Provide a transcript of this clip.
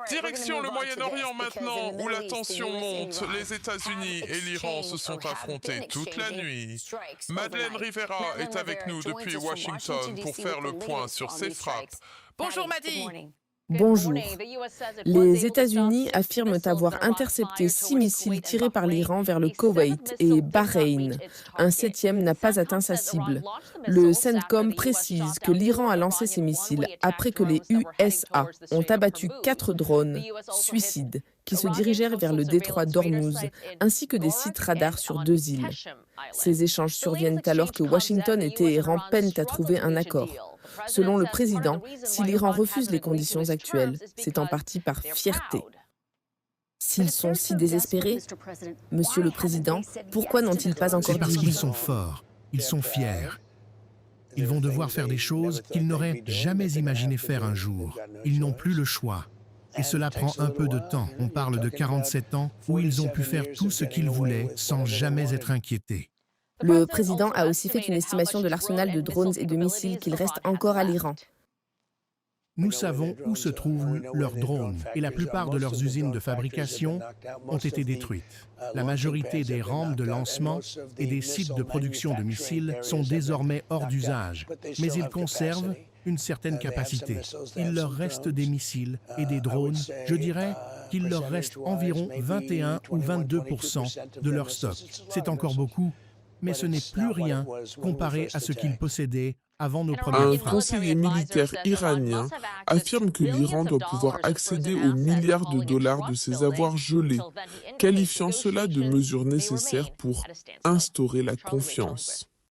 Direction le Moyen-Orient maintenant, où la tension monte. Les États-Unis et l'Iran se sont affrontés toute la nuit. Madeleine Rivera est avec nous depuis Washington pour faire le point sur ces frappes. Bonjour Maddy. Bonjour. Les États-Unis affirment avoir intercepté 6 missiles tirés par l'Iran vers le Koweït et Bahreïn. Un 7e n'a pas atteint sa cible. Le CENTCOM précise que l'Iran a lancé ces missiles après que les USA ont abattu 4 drones suicides qui se dirigèrent vers le détroit d'Ormuz, ainsi que des sites radars sur 2 îles. Ces échanges surviennent alors que Washington et Téhéran peinent à trouver un accord. Selon le président, si l'Iran refuse les conditions actuelles, c'est en partie par fierté. S'ils sont si désespérés, Monsieur le Président, pourquoi n'ont-ils pas encore C'est parce dit qu'ils oui? sont forts, ils sont fiers. Ils vont devoir faire des choses qu'ils n'auraient jamais imaginé faire un jour. Ils n'ont plus le choix. Et cela prend un peu de temps. On parle de 47 ans où ils ont pu faire tout ce qu'ils voulaient sans jamais être inquiétés. Le président a aussi fait une estimation de l'arsenal de drones et de missiles qu'il reste encore à l'Iran. Nous savons où se trouvent leurs drones et la plupart de leurs usines de fabrication ont été détruites. La majorité des rampes de lancement et des sites de production de missiles sont désormais hors d'usage, mais ils conservent une certaine capacité. Il leur reste des missiles et des drones, je dirais qu'il leur reste environ 21 ou 22% de leur stock. C'est encore beaucoup, mais ce n'est plus rien comparé à ce qu'ils possédaient avant nos Un premières frappes. conseiller militaire iranien affirme que l'Iran doit pouvoir accéder aux milliards de dollars de ses avoirs gelés, qualifiant cela de mesure nécessaire pour instaurer la confiance.